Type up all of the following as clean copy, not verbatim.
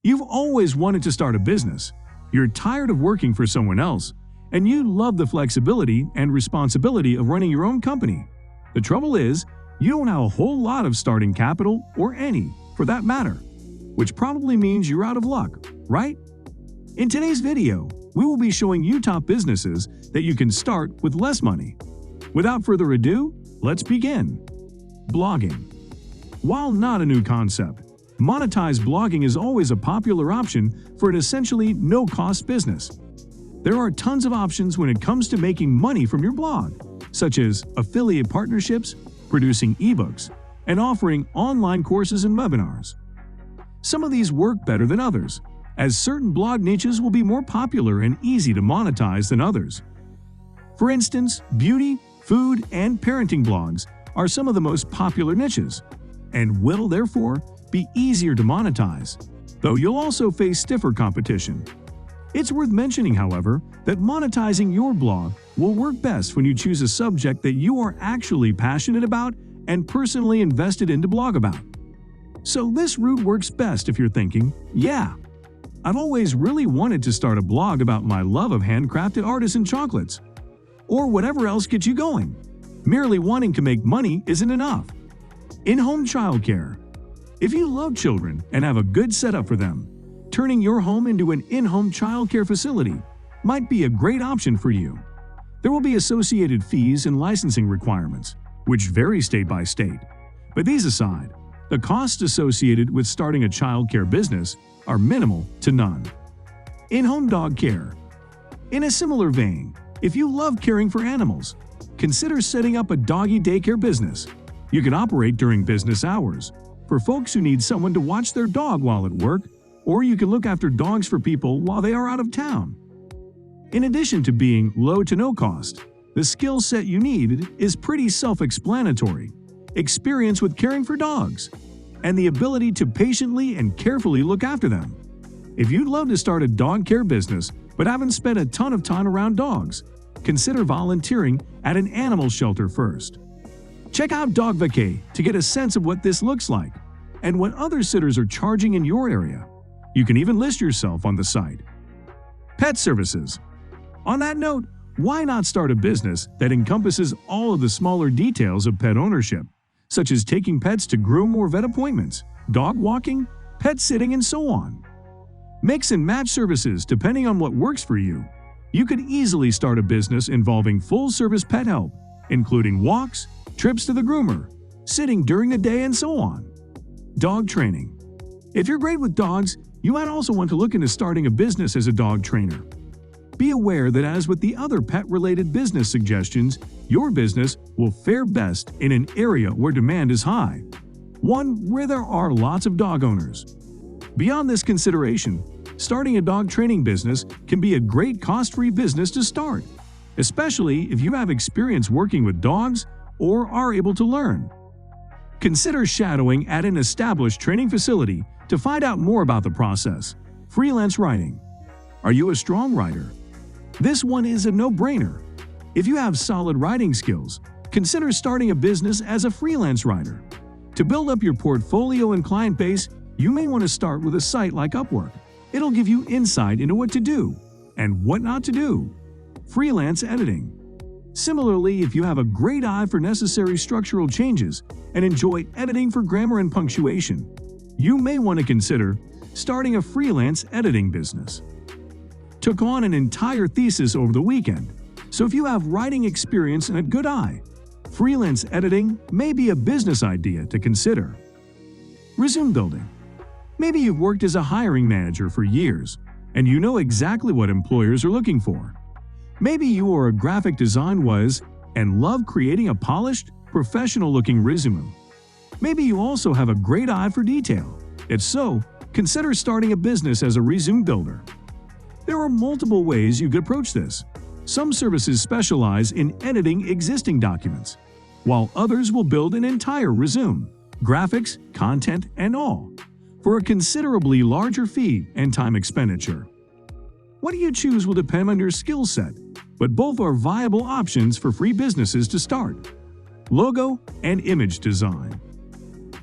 You've always wanted to start a business. You're tired of working for someone else, and you love the flexibility and responsibility of running your own company. The trouble is, you don't have a whole lot of starting capital, or any, for that matter, which probably means you're out of luck, right? In today's video, we will be showing you top businesses that you can start with less money. Without further ado, let's begin. Blogging. While not a new concept, monetized blogging is always a popular option for an essentially no-cost business. There are tons of options when it comes to making money from your blog, such as affiliate partnerships, producing ebooks, and offering online courses and webinars. Some of these work better than others, as certain blog niches will be more popular and easy to monetize than others. For instance, beauty, food, and parenting blogs are some of the most popular niches, and will therefore be easier to monetize, though you'll also face stiffer competition. It's worth mentioning, however, that monetizing your blog will work best when you choose a subject that you are actually passionate about and personally invested in to blog about. So this route works best if you're thinking, yeah, I've always really wanted to start a blog about my love of handcrafted artisan chocolates, or whatever else gets you going. Merely wanting to make money isn't enough. In-home childcare. If you love children and have a good setup for them, turning your home into an in-home childcare facility might be a great option for you. There will be associated fees and licensing requirements, which vary state by state. But these aside, the costs associated with starting a childcare business are minimal to none. In-home dog care. In a similar vein, if you love caring for animals, consider setting up a doggy daycare business. You can operate during business hours for folks who need someone to watch their dog while at work, or you can look after dogs for people while they are out of town. In addition to being low to no cost, the skill set you need is pretty self-explanatory: experience with caring for dogs, and the ability to patiently and carefully look after them. If you'd love to start a dog care business but haven't spent a ton of time around dogs, consider volunteering at an animal shelter first. Check out Dog Vacay to get a sense of what this looks like and what other sitters are charging in your area. You can even list yourself on the site. Pet services. On that note, why not start a business that encompasses all of the smaller details of pet ownership, such as taking pets to groom or vet appointments, dog walking, pet sitting, and so on? Mix and match services depending on what works for you. You could easily start a business involving full-service pet help, including walks, trips to the groomer, sitting during the day, and so on. Dog training. If you're great with dogs, you might also want to look into starting a business as a dog trainer. Be aware that as with the other pet-related business suggestions, your business will fare best in an area where demand is high, one where there are lots of dog owners. Beyond this consideration, starting a dog training business can be a great cost-free business to start, especially if you have experience working with dogs or are able to learn. Consider shadowing at an established training facility to find out more about the process. Freelance writing. Are you a strong writer? This one is a no-brainer. If you have solid writing skills, consider starting a business as a freelance writer. To build up your portfolio and client base, you may want to start with a site like Upwork. It'll give you insight into what to do and what not to do. Freelance editing. Similarly, if you have a great eye for necessary structural changes and enjoy editing for grammar and punctuation, you may want to consider starting a freelance editing business. Took on an entire thesis over the weekend, so if you have writing experience and a good eye, freelance editing may be a business idea to consider. Resume building. Maybe you've worked as a hiring manager for years, and you know exactly what employers are looking for. Maybe you are a graphic design whiz and love creating a polished, professional-looking resume. Maybe you also have a great eye for detail. If so, consider starting a business as a resume builder. There are multiple ways you could approach this. Some services specialize in editing existing documents, while others will build an entire resume, graphics, content, and all, for a considerably larger fee and time expenditure. What you choose will depend on your skill set, but both are viable options for free businesses to start. Logo and image design.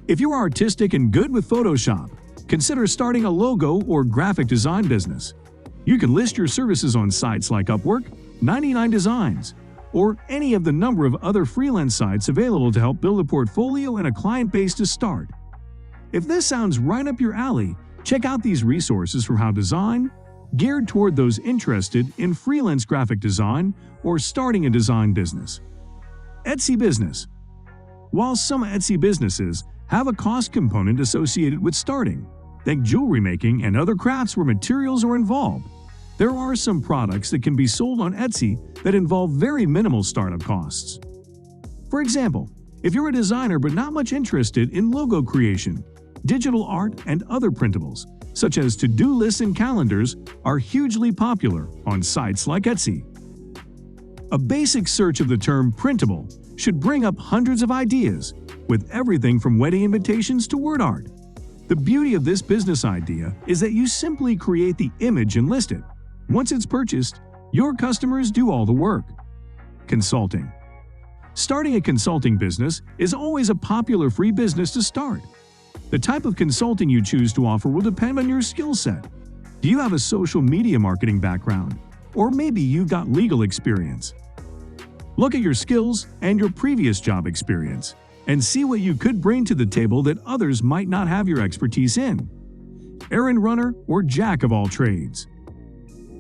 If you're artistic and good with Photoshop, Consider starting a logo or graphic design business. You can list your services on sites like Upwork, 99 Designs, or any of the number of other freelance sites available to help build a portfolio and a client base to start. If this sounds right up your alley, check out these resources from How Design, geared toward those interested in freelance graphic design or starting a design business. Etsy business. While some Etsy businesses have a cost component associated with starting, think jewelry making and other crafts where materials are involved, there are some products that can be sold on Etsy that involve very minimal startup costs. For example, if you're a designer but not much interested in logo creation, digital art and other printables, such as to-do lists and calendars, are hugely popular on sites like Etsy. A basic search of the term printable should bring up hundreds of ideas, with everything from wedding invitations to word art. The beauty of this business idea is that you simply create the image and list it. Once it's purchased, your customers do all the work. Consulting. Starting a consulting business is always a popular free business to start. The type of consulting you choose to offer will depend on your skill set. Do you have a social media marketing background? Or maybe you've got legal experience? Look at your skills and your previous job experience, and see what you could bring to the table that others might not have your expertise in. Errand runner or jack of all trades.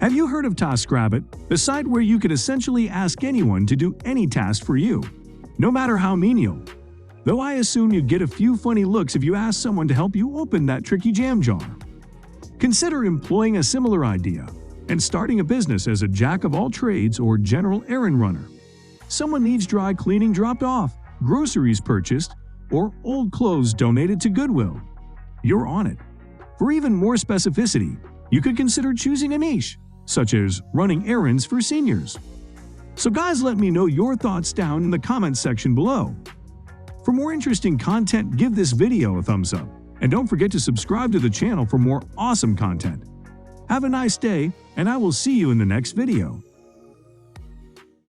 Have you heard of TaskRabbit, the site where you could essentially ask anyone to do any task for you, no matter how menial? Though I assume you'd get a few funny looks if you asked someone to help you open that tricky jam jar. Consider employing a similar idea and starting a business as a jack of all trades or general errand runner. Someone needs dry cleaning dropped off, groceries purchased, or old clothes donated to Goodwill. You're on it. For even more specificity, you could consider choosing a niche, such as running errands for seniors. So guys, let me know your thoughts down in the comments section below. For more interesting content, give this video a thumbs up, and don't forget to subscribe to the channel for more awesome content. Have a nice day, and I will see you in the next video.